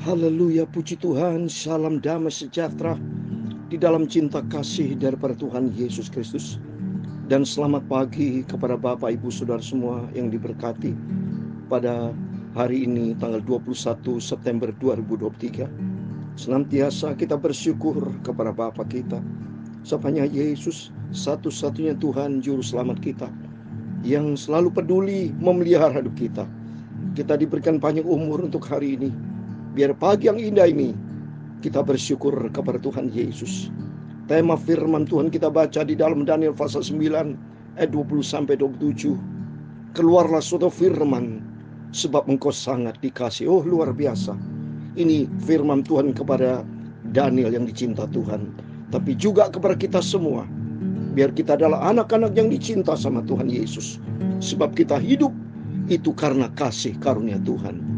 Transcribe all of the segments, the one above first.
Haleluya, puji Tuhan, salam damai sejahtera di dalam cinta kasih daripada Tuhan Yesus Kristus. Dan selamat pagi kepada Bapak, Ibu, Saudara semua yang diberkati pada hari ini tanggal 21 September 2023. Senantiasa kita bersyukur kepada Bapa kita, sapanya Yesus, satu-satunya Tuhan Juru Selamat kita, yang selalu peduli memelihara hidup kita. Kita diberikan panjang umur untuk hari ini. Biar pagi yang indah ini kita bersyukur kepada Tuhan Yesus. Tema firman Tuhan kita baca di dalam Daniel pasal 9 ayat 20-27. Keluarlah suatu firman, sebab engkau sangat dikasihi. Oh, luar biasa. Ini firman Tuhan kepada Daniel yang dicinta Tuhan, tapi juga kepada kita semua. Biar kita adalah anak-anak yang dicinta sama Tuhan Yesus. Sebab kita hidup itu karena kasih karunia Tuhan.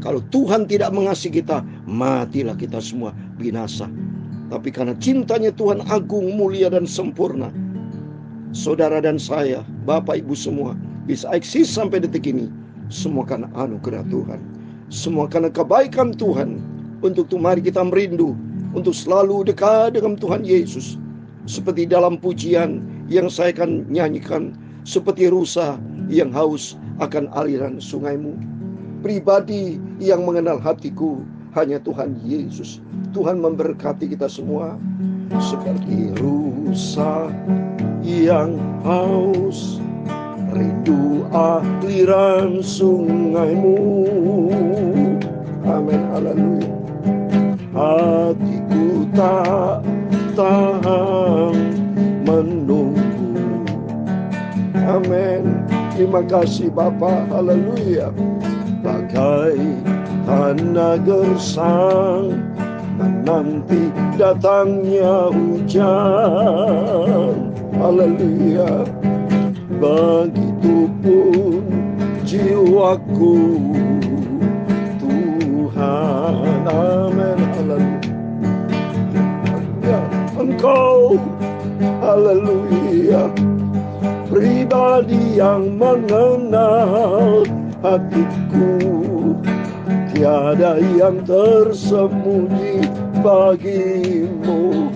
Kalau Tuhan tidak mengasihi kita, matilah kita semua binasa. Tapi karena cintanya Tuhan agung, mulia, dan sempurna, saudara dan saya, Bapak Ibu semua, bisa eksis sampai detik ini. Semua karena anugerah Tuhan. Semua karena kebaikan Tuhan. Untuk itu mari kita merindu untuk selalu dekat dengan Tuhan Yesus. Seperti dalam pujian yang saya akan nyanyikan, seperti rusa yang haus akan aliran sungaimu. Pribadi yang mengenal hatiku hanya Tuhan Yesus. Tuhan memberkati kita semua. Seperti rusa yang haus, rindu aliran sungaimu. Amin, haleluya. Hatiku tak tahan menunggu. Amin. Terima kasih Bapa, haleluya. Bagai tanah gersang menanti datangnya hujan. Haleluya. Begitupun jiwaku Tuhan. Amin. Haleluya. Engkau, haleluya, pribadi yang mengenal hatiku, tiada yang tersembunyi bagimu.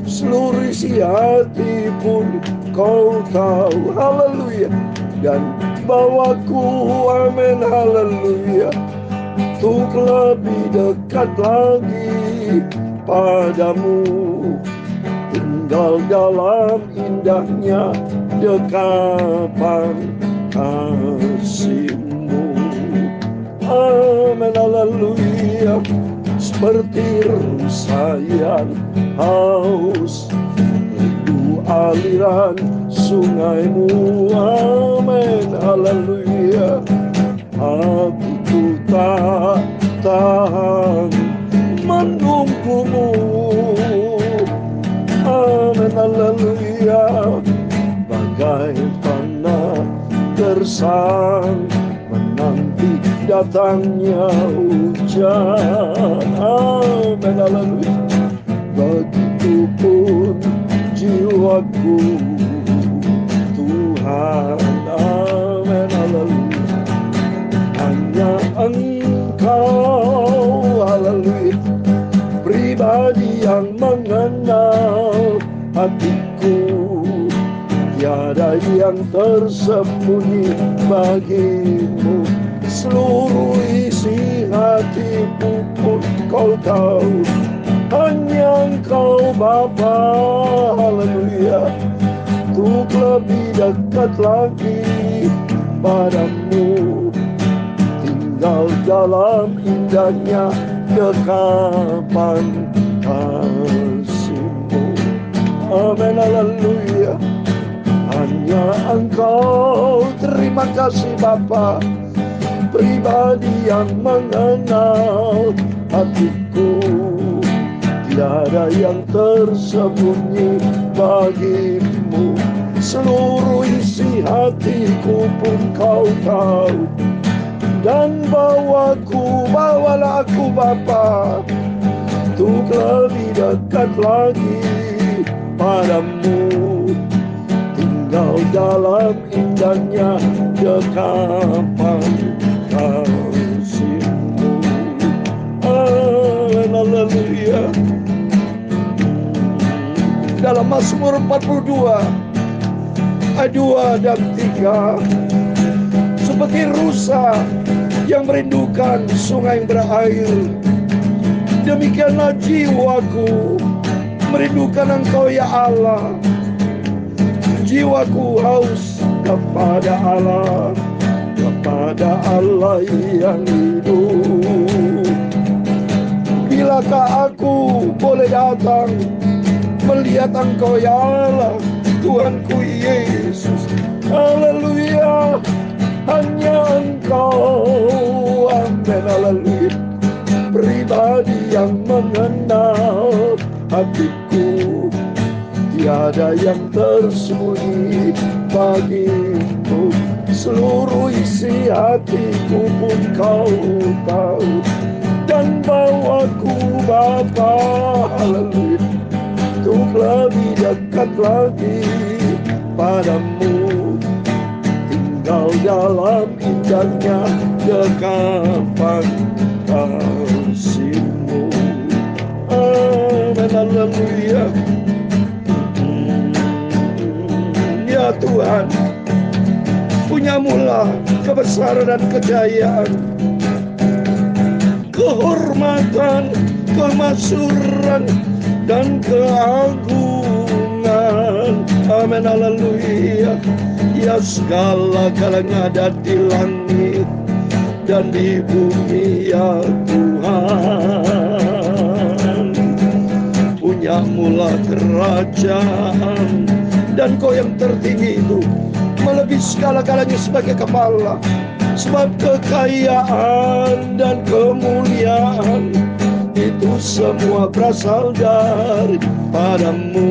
Seluruh isi hati pun kau tahu, haleluya, dan bawaku, amin, haleluya, untuk lebih dekat lagi padamu. Tinggal dalam indahnya dekapan kasih-Mu. Amin, haleluya. Seperti rusa yang haus, rindu aliran sungaimu. Amin, haleluya. Hatiku tak tahan menunggumu. Amin, haleluya. Bagai tanah gersang menanti datangnya hujan. Amin, haleluya. Begitupun jiwaku Tuhan. Amin, haleluya. Hanya Engkau, haleluya, pribadi yang mengenal hatiku, tiada yang tersembunyi bagimu. Seluruh isi hatiku pun kau tahu, hanya Engkau Bapa, haleluya, untuk lebih dekat lagi padamu. Tinggal dalam indahnya dekapan kasih-Mu. Amin, haleluya. Hanya Engkau, terima kasih Bapa, pribadi yang mengenal hatiku, tiada yang tersembunyi bagimu. Seluruh isi hatiku pun kau tahu, dan bawalah aku Bapa, untuk lebih dekat lagi padamu. Tinggal dalam indahnya dekapan kasih-Mu. Mazmur 42 ayat 2 dan 3. Seperti rusa yang merindukan sungai yang berair, demikianlah jiwaku merindukan Engkau ya Allah. Jiwaku haus kepada Allah, kepada Allah yang hidup. Bilakah aku boleh datang melihat Engkau ya Allah, Tuhanku Yesus. Haleluya, hanya Engkau, amin, haleluya, pribadi yang mengenal hatiku. Tiada yang tersembunyi bagimu, seluruh isi hatiku pun Kau tahu. Dan bawaku Bapa, haleluya, untuk lebih dekat lagi padamu, tinggal dalam indahnya dekapan kasih-Mu. Amin, haleluya. Ya Tuhan, punya-Mulah kebesaran dan kejayaan, kehormatan, kemasyhuran, dan keagungan. Amin, haleluya. Ya segala-galanya ada di langit dan di bumi ya Tuhan. Punya-Mulah kerajaan, dan Kau yang tertinggi itu melebihi segala-galanya sebagai kepala. Sebab kekayaan dan kemuliaan itu semua berasal daripada-Mu,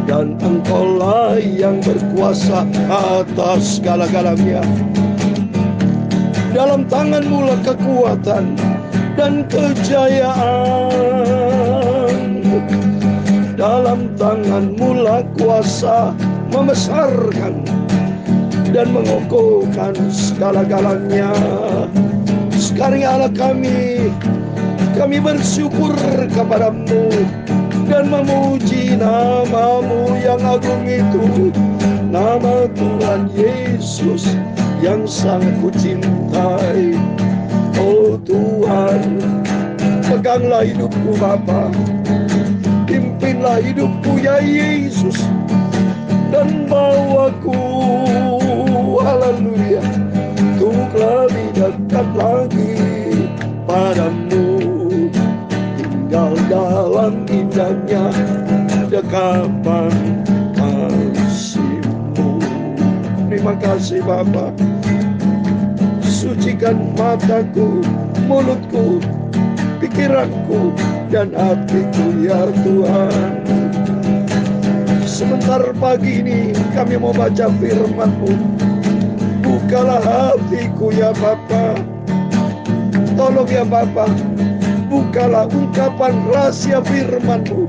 dan Engkau-lah yang berkuasa atas segala-galanya. Dalam tangan-Mu-lah kekuatan dan kejayaan, dalam tangan-Mu-lah kuasa membesarkan dan mengokohkan segala-galanya. Sekarang ya Allah kami bersyukur kepada-Mu dan memuji nama-Mu yang agung itu, nama Tuhan Yesus yang sangat kucintai. Oh Tuhan, peganglah hidupku Bapa, pimpinlah hidupku ya Yesus, dan bawaku, haleluya, untuk lebih dekat lagi padamu, tinggal dalam indahnya dekapan kasih-Mu. Terima kasih Bapa. Sucikan mataku, mulutku, pikiranku, dan hatiku ya Tuhan. Sebentar pagi ini kami mau baca firman-Mu. Bukalah hatiku ya Bapa. Tolong ya Bapa, bukalah ungkapan rahasia firman-Mu,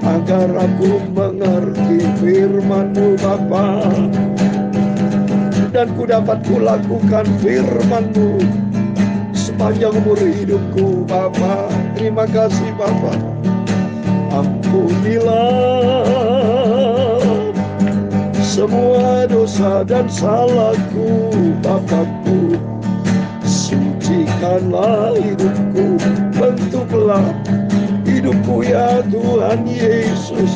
agar aku mengerti firman-Mu Bapa, dan ku dapat kulakukan firman-Mu sepanjang umur hidupku Bapa. Terima kasih Bapa. Ampunilah semua dosa dan salahku Bapakku. Sucikanlah hidupku, bentuklah hidupku ya Tuhan Yesus,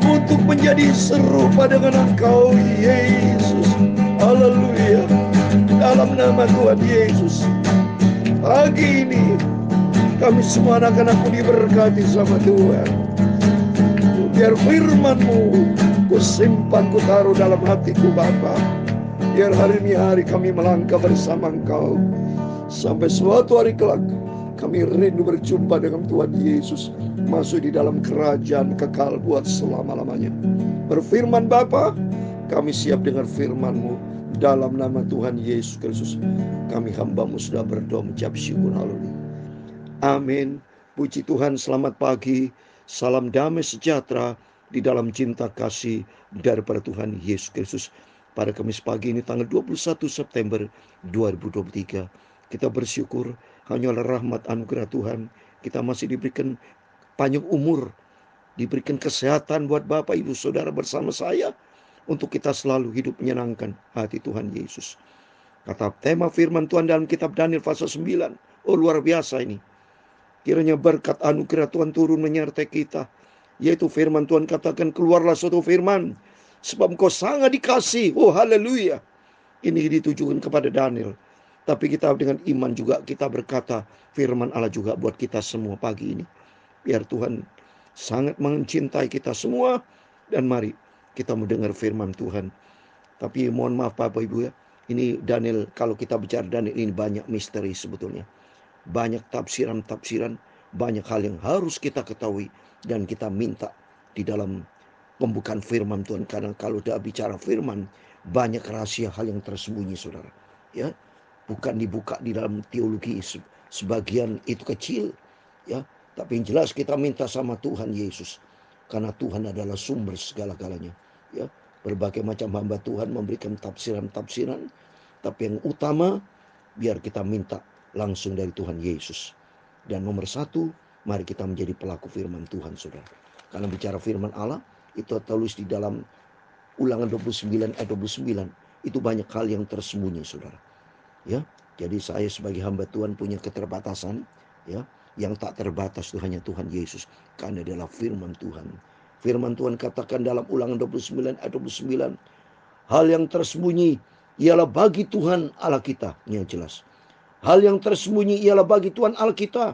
untuk menjadi serupa dengan Engkau Yesus. Haleluya. Dalam nama Tuhan Yesus, pagi ini kami semua anak-anak-Mu diberkati sama Tuhan. Biar firman-Mu ku simpan, ku taruh dalam hatiku Bapa. Biar hari ini hari kami melangkah bersama Engkau, sampai suatu hari kelak kami rindu berjumpa dengan Tuhan Yesus, masuk di dalam kerajaan kekal buat selama-lamanya. Berfirman Bapa, kami siap dengar firman-Mu. Dalam nama Tuhan Yesus Kristus, kami hamba-Mu sudah berdoa mengucap syukur. Haleluya. Amin. Puji Tuhan, selamat pagi. Salam damai sejahtera di dalam cinta kasih daripada Tuhan Yesus Kristus. Pada Kamis pagi ini tanggal 21 September 2023, kita bersyukur hanya oleh rahmat anugerah Tuhan kita masih diberikan panjang umur Diberikan kesehatan buat Bapak Ibu Saudara bersama saya, untuk kita selalu hidup menyenangkan hati Tuhan Yesus. Kata tema firman Tuhan dalam kitab Daniel pasal 9. Oh, luar biasa ini. Kiranya berkat anugerah Tuhan turun menyertai kita. Yaitu firman Tuhan katakan, keluarlah suatu firman, sebab engkau sangat dikasih. Oh, haleluya. Ini ditujukan kepada Daniel. Tapi kita dengan iman juga kita berkata firman Allah juga buat kita semua pagi ini. Biar Tuhan sangat mencintai kita semua. Dan mari kita mendengar firman Tuhan. Tapi mohon maaf Bapak Ibu ya. Ini Daniel, kalau kita bicara Daniel ini banyak misteri sebetulnya. Banyak tafsiran-tafsiran, banyak hal yang harus kita ketahui. Dan kita minta di dalam pembukaan firman Tuhan. Karena kalau dia bicara firman, banyak rahasia hal yang tersembunyi saudara. Ya, bukan dibuka di dalam teologi, sebagian itu kecil. Ya, tapi yang jelas kita minta sama Tuhan Yesus. Karena Tuhan adalah sumber segala-galanya. Ya, berbagai macam hamba Tuhan memberikan tafsiran-tafsiran. Tapi yang utama, biar kita minta langsung dari Tuhan Yesus. Dan nomor satu, mari kita menjadi pelaku firman Tuhan, saudara. Karena bicara firman Allah, itu tertulis di dalam Ulangan 29 ayat 29. Itu banyak hal yang tersembunyi, saudara. Ya, jadi saya sebagai hamba Tuhan punya keterbatasan, ya. Yang tak terbatas itu hanya Tuhan Yesus, karena dia adalah firman Tuhan. Firman Tuhan katakan dalam Ulangan 29 ayat 29, hal yang tersembunyi ialah bagi Tuhan Allah kita. Ini yang jelas. Hal yang tersembunyi ialah bagi Tuhan Allah kita,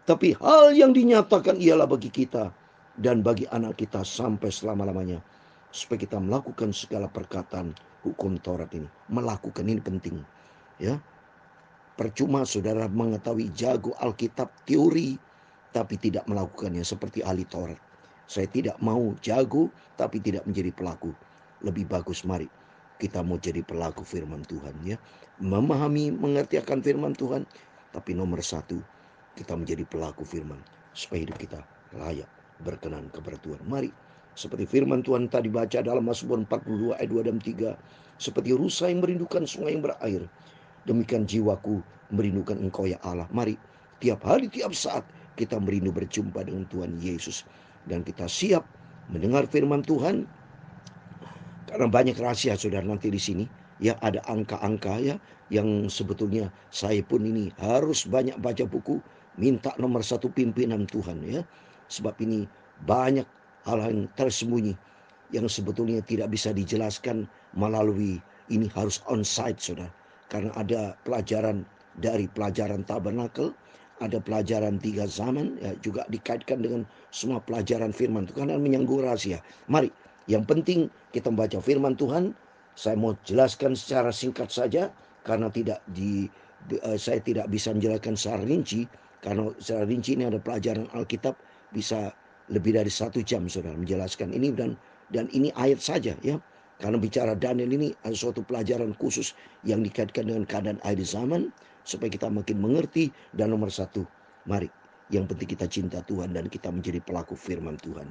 tapi hal yang dinyatakan ialah bagi kita dan bagi anak kita sampai selama-lamanya, supaya kita melakukan segala perkataan hukum Taurat ini. Melakukan ini penting, ya. Percuma saudara mengetahui jago Alkitab teori, tapi tidak melakukannya seperti ahli Taurat. Saya tidak mau jago, tapi tidak menjadi pelaku. Lebih bagus mari kita mau jadi pelaku firman Tuhan, ya. Memahami, mengerti akan firman Tuhan. Tapi nomor satu, kita menjadi pelaku firman. Supaya hidup kita layak, berkenan kepada Tuhan. Mari, seperti firman Tuhan tadi baca dalam Mazmur 42 ayat 2 dan 3. Seperti rusa yang merindukan sungai yang berair, demikian jiwaku merindukan Engkau ya Allah. Mari tiap hari, tiap saat kita merindu berjumpa dengan Tuhan Yesus. Dan kita siap mendengar firman Tuhan. Karena banyak rahasia saudara nanti di sini. Ya, ada angka-angka ya. Yang sebetulnya saya pun ini harus banyak baca buku. Minta nomor satu pimpinan Tuhan ya. Sebab ini banyak hal yang tersembunyi. Yang sebetulnya tidak bisa dijelaskan melalui ini harus on-site saudara. Karena ada pelajaran dari pelajaran tabernakel, ada pelajaran 3 zaman, ya, juga dikaitkan dengan semua pelajaran firman Tuhan dan menyangkut rahasia. Mari, yang penting kita membaca firman Tuhan. Saya mau jelaskan secara singkat saja, karena saya tidak bisa menjelaskan secara rinci. Karena secara rinci ini ada pelajaran Alkitab, bisa lebih dari 1 jam saudara menjelaskan ini, dan ini ayat saja ya. Karena bicara Daniel ini ada suatu pelajaran khusus yang dikaitkan dengan keadaan akhir zaman, supaya kita makin mengerti. Dan nomor satu, mari yang penting kita cinta Tuhan dan kita menjadi pelaku firman Tuhan.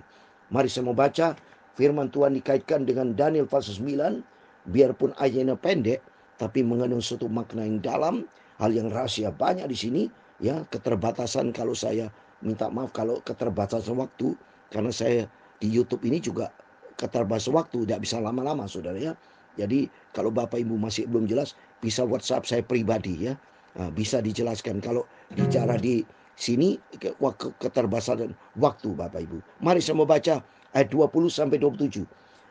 Mari saya mau baca firman Tuhan dikaitkan dengan Daniel pasal 9. Biarpun ayatnya pendek, tapi mengandung suatu makna yang dalam, hal yang rahasia banyak di sini ya. Keterbatasan, kalau saya minta maaf kalau keterbatasan waktu, karena saya di YouTube ini juga keterbatasan waktu, tidak bisa lama-lama saudara ya. Jadi kalau Bapak Ibu masih belum jelas, bisa WhatsApp saya pribadi ya. Nah, bisa dijelaskan kalau bicara di sini keterbatasan waktu Bapak Ibu. Mari saya mau baca ayat 20 sampai 27.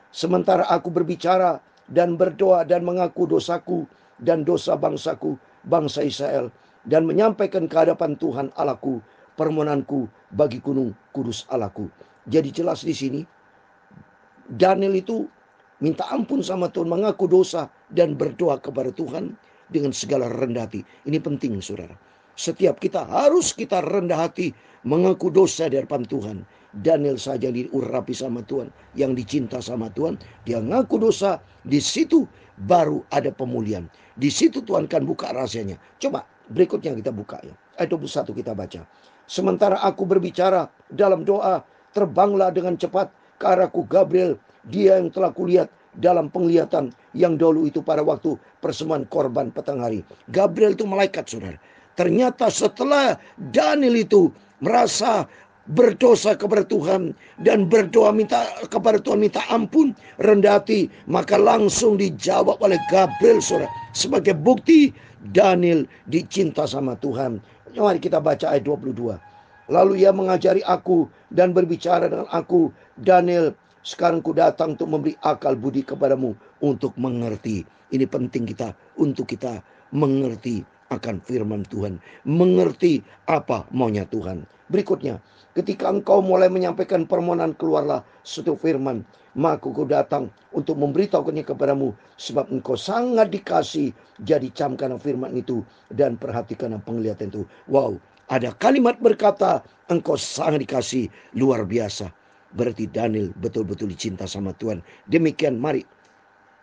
Sementara aku berbicara dan berdoa dan mengaku dosaku dan dosa bangsaku, bangsa Israel, dan menyampaikan ke hadapan Tuhan Allahku permohonanku bagi gunung kudus Allahku. Jadi jelas di sini Daniel itu minta ampun sama Tuhan, mengaku dosa dan berdoa kepada Tuhan dengan segala rendah hati. Ini penting saudara. Setiap kita harus kita rendah hati, mengaku dosa di hadapan Tuhan. Daniel saja diurapi sama Tuhan, yang dicinta sama Tuhan, dia ngaku dosa. Di situ baru ada pemulihan. Di situ Tuhan akan buka rahasianya. Coba berikutnya kita buka ya. Ayat 21 kita baca. Sementara aku berbicara dalam doa, terbanglah dengan cepat ke arahku Gabriel, dia yang telah kulihat dalam penglihatan yang dahulu itu pada waktu persembahan korban petang hari. Gabriel itu malaikat saudara. Ternyata setelah Daniel itu merasa berdosa kepada Tuhan dan berdoa minta kepada Tuhan, minta ampun, rendah hati, maka langsung dijawab oleh Gabriel, saudara. Sebagai bukti Daniel dicinta sama Tuhan. Mari kita baca ayat 22. Lalu ia mengajari aku dan berbicara dengan aku, Daniel, sekarang ku datang untuk memberi akal budi kepadamu untuk mengerti. Ini penting kita, untuk kita mengerti akan firman Tuhan, mengerti apa maunya Tuhan. Berikutnya, ketika engkau mulai menyampaikan permohonan, keluarlah suatu firman, maka aku datang untuk memberitahukannya kepadamu, sebab engkau sangat dikasih. Jadi camkan firman itu dan perhatikan penglihatan itu. Wow, ada kalimat berkata engkau sangat dikasih, luar biasa. Berarti Daniel betul-betul dicinta sama Tuhan. Demikian mari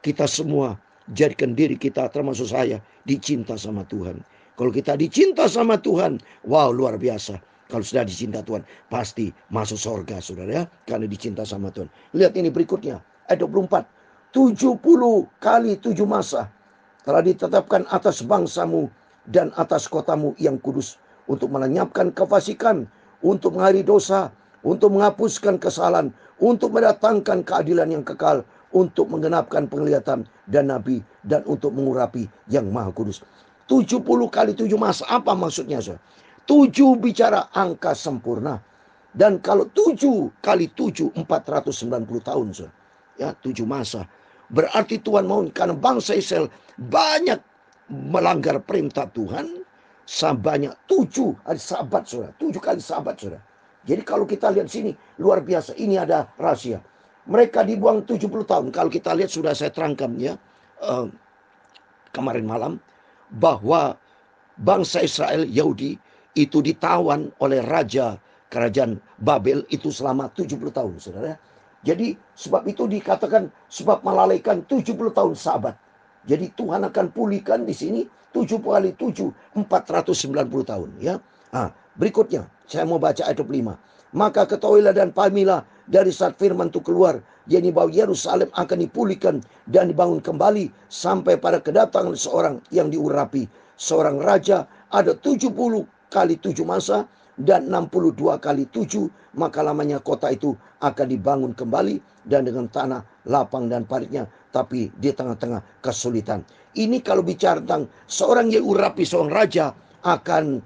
kita semua jadikan diri kita, termasuk saya, dicinta sama Tuhan. Kalau kita dicinta sama Tuhan, wow, luar biasa. Kalau sudah dicinta Tuhan, pasti masuk surga, saudara ya, karena dicinta sama Tuhan. Lihat ini berikutnya, ayat 24. 70 kali 7 masa telah ditetapkan atas bangsamu dan atas kotamu yang kudus, untuk melenyapkan kefasikan, untuk mengakhiri dosa, untuk menghapuskan kesalahan, untuk mendatangkan keadilan yang kekal, untuk menggenapkan penglihatan dan nabi, dan untuk mengurapi yang maha kudus. 70 kali 7 masa, apa maksudnya, saudara? 7 bicara angka sempurna. Dan kalau 7 kali 7, 490 tahun, saudara. Ya, 7 masa. Berarti Tuhan mau, karena bangsa Israel banyak melanggar perintah Tuhan, sebanyak 7 hari sabat, saudara. 7 kali sabat, saudara. Jadi kalau kita lihat sini, luar biasa. Ini ada rahasia. Mereka dibuang 70 tahun. Kalau kita lihat, sudah saya terangkan ya kemarin malam, bahwa bangsa Israel, Yahudi, itu ditawan oleh raja kerajaan Babel itu selama 70 tahun, saudara. Jadi sebab itu dikatakan, sebab melalaikan 70 tahun sabat. Jadi Tuhan akan pulihkan di sini 7 kali 7, 490 tahun ya. Berikutnya saya mau baca ayat 25. Maka ketahuilah dan pahamilah dari saat firman itu keluar, yakni bahwa Yerusalem akan dipulihkan dan dibangun kembali sampai pada kedatangan seorang yang diurapi, seorang raja. Ada 70 kali 7 masa dan 62 kali 7, maka lamanya kota itu akan dibangun kembali dan dengan tanah lapang dan paritnya, tapi di tengah-tengah kesulitan. Ini kalau bicara tentang seorang yang diurapi, seorang raja akan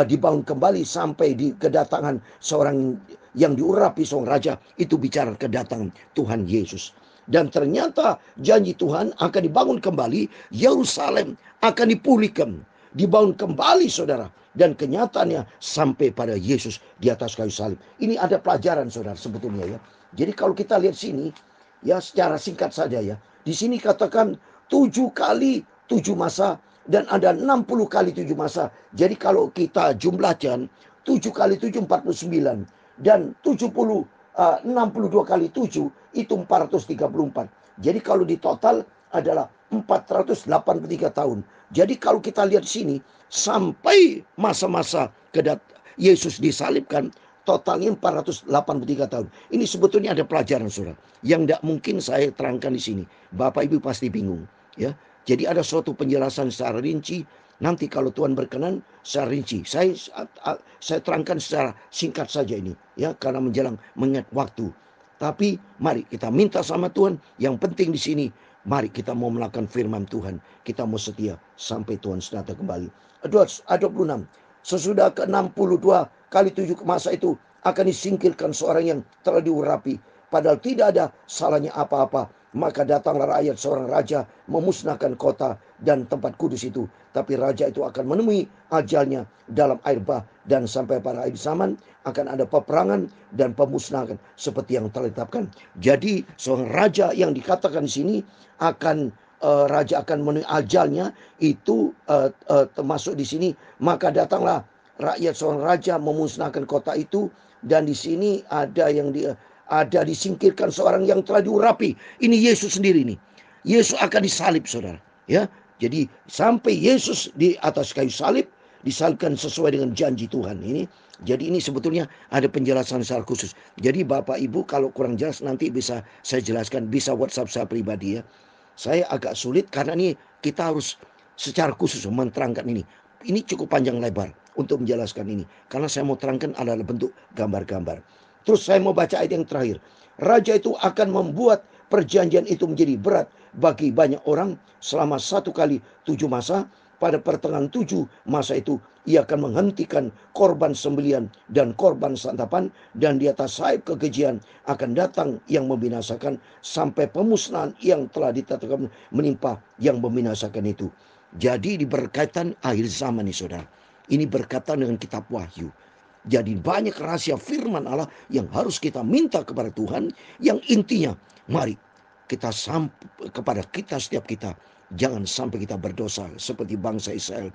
dibangun kembali sampai di kedatangan seorang yang diurapi, seorang raja, itu bicara kedatangan Tuhan Yesus. Dan ternyata janji Tuhan akan dibangun kembali, Yerusalem akan dipulihkan, dibangun kembali, saudara. Dan kenyataannya sampai pada Yesus di atas kayu salib. Ini ada pelajaran, saudara, sebetulnya ya. Jadi kalau kita lihat sini ya, secara singkat saja ya, di sini katakan 7 kali 7 masa dan ada 60 kali 7 masa. Jadi kalau kita jumlahkan 7 kali 7 49 dan 62 kali 7 itu 434. Jadi kalau di total adalah 483 tahun. Jadi kalau kita lihat sini sampai masa-masa Yesus disalibkan, totalnya 483 tahun. Ini sebetulnya ada pelajaran, saudara, yang tidak mungkin saya terangkan di sini. Bapak Ibu pasti bingung ya. Jadi ada suatu penjelasan secara rinci. Nanti kalau Tuhan berkenan secara rinci. Saya terangkan secara singkat saja ini ya, karena menjelang mengingat waktu. Tapi mari kita minta sama Tuhan. Yang penting di sini, mari kita mau melakukan firman Tuhan. Kita mau setia sampai Tuhan datang kembali. 26. Sesudah ke-62 kali 7 masa itu akan disingkirkan seorang yang telah diurapi, padahal tidak ada salahnya apa-apa. Maka datanglah rakyat, seorang raja, memusnahkan kota dan tempat kudus itu. Tapi raja itu akan menemui ajalnya dalam air bah, dan sampai pada akhir zaman akan ada peperangan dan pemusnahan seperti yang telah ditetapkan. Jadi seorang raja yang dikatakan di sini raja akan menemui ajalnya itu termasuk di sini. Maka datanglah rakyat, seorang raja, memusnahkan kota itu, dan di sini ada disingkirkan seorang yang telah diurapi. Ini Yesus sendiri nih. Yesus akan disalib, saudara. Ya, jadi sampai Yesus di atas kayu salib, disalibkan sesuai dengan janji Tuhan ini. Jadi ini sebetulnya ada penjelasan secara khusus. Jadi Bapak Ibu kalau kurang jelas nanti bisa saya jelaskan, bisa WhatsApp saya pribadi ya. Saya agak sulit karena ini kita harus secara khusus menerangkan ini. Ini cukup panjang lebar. untuk menjelaskan ini. Karena saya mau terangkan adalah bentuk gambar-gambar. Terus saya mau baca ayat yang terakhir. Raja itu akan membuat perjanjian itu menjadi berat bagi banyak orang selama 1 kali 7 masa. Pada pertengahan 7 masa itu ia akan menghentikan korban sembelian dan korban santapan, dan di atas sayap kekejian akan datang yang membinasakan sampai pemusnahan yang telah ditetapkan menimpa yang membinasakan itu. Jadi berkaitan akhir zaman nih saudara. Ini berkaitan dengan kitab Wahyu. Jadi banyak rahasia firman Allah yang harus kita minta kepada Tuhan, yang intinya mari kita sampai kepada kita setiap kita. Jangan sampai kita berdosa seperti bangsa Israel.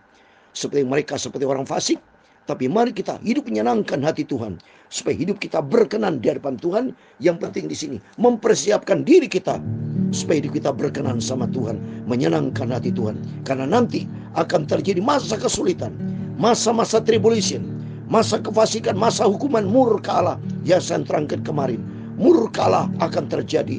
Seperti mereka seperti orang fasik. Tapi mari kita hidup menyenangkan hati Tuhan. Supaya hidup kita berkenan di hadapan Tuhan. Yang penting di sini mempersiapkan diri kita. Supaya hidup kita berkenan sama Tuhan. Menyenangkan hati Tuhan. Karena nanti akan terjadi masa kesulitan. Masa-masa tribulation. Masa kefasikan, masa hukuman murka Allah. Yang saya terangkan kemarin. Murka Allah akan terjadi.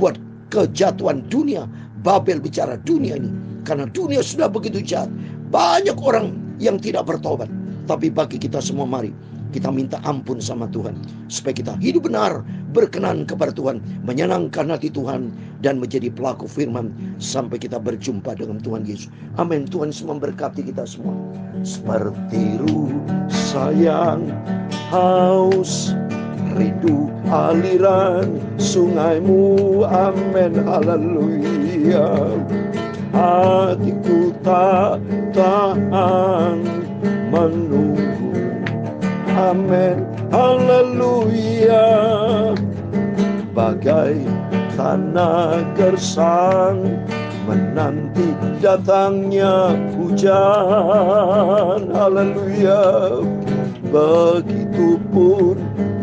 Buat kejatuhan dunia. Babel bicara dunia ini. Karena dunia sudah begitu jahat. Banyak orang yang tidak bertobat. Tapi bagi kita semua mari kita minta ampun sama Tuhan. Supaya kita hidup benar, berkenan kepada Tuhan. Menyenangkan hati Tuhan. Dan menjadi pelaku firman. Sampai kita berjumpa dengan Tuhan Yesus. Amin. Tuhan Yesus memberkati kita semua. Seperti ruh sayang haus, rindu aliran sungaimu, amin, haleluya. Hatiku tak tahan menunggu, amin, haleluya. Bagai tanah gersang menanti datangnya hujan, haleluya. Begitupun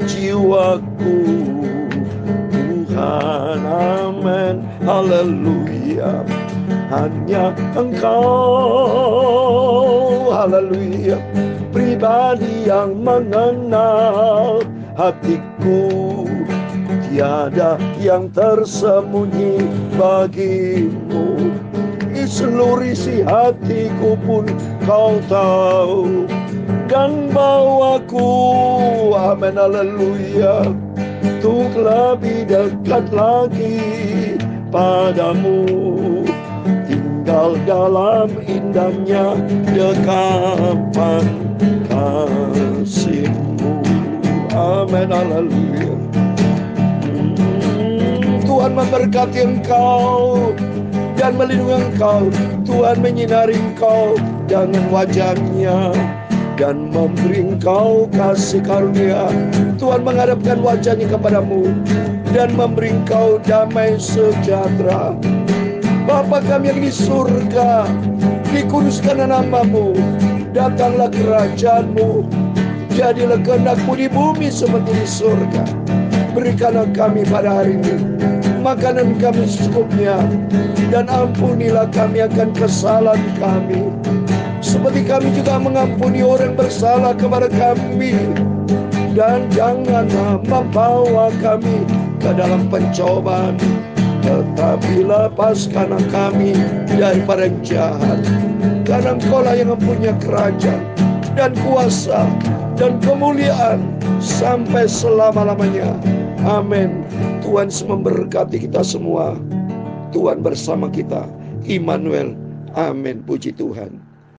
jiwaku, Tuhan, amin, haleluya. Hanya Engkau, haleluya, pribadi yang mengenal hatiku. Tiada yang tersembunyi bagimu. Seluruh isi hatiku pun Kau tahu. Dan bawaku, amin, haleluya, untuk lebih dekat lagi padamu. Tinggal dalam indahnya dekapan kasih-Mu, amin, haleluya. Tuhan memberkati engkau dan melindungi engkau. Tuhan menyinari engkau dengan wajah-Nya dan memberi engkau kasih karunia. Tuhan menghadapkan wajah-Nya kepadamu dan memberi engkau damai sejahtera. Bapa kami yang di surga, dikuduskan nama-Mu, datanglah kerajaan-Mu, jadilah kehendak-Mu di bumi seperti di surga. Berikanlah kami pada hari ini makanan kami secukupnya, dan ampunilah kami akan kesalahan kami, seperti kami juga mengampuni orang bersalah kepada kami. Dan janganlah membawa kami ke dalam pencobaan, tetapi lepaskanlah kami daripada yang jahat. Karena Engkau-lah yang mempunyai kerajaan dan kuasa dan kemuliaan sampai selama-lamanya. Amin. Tuhan memberkati kita semua. Tuhan bersama kita. Immanuel. Amin. Puji Tuhan.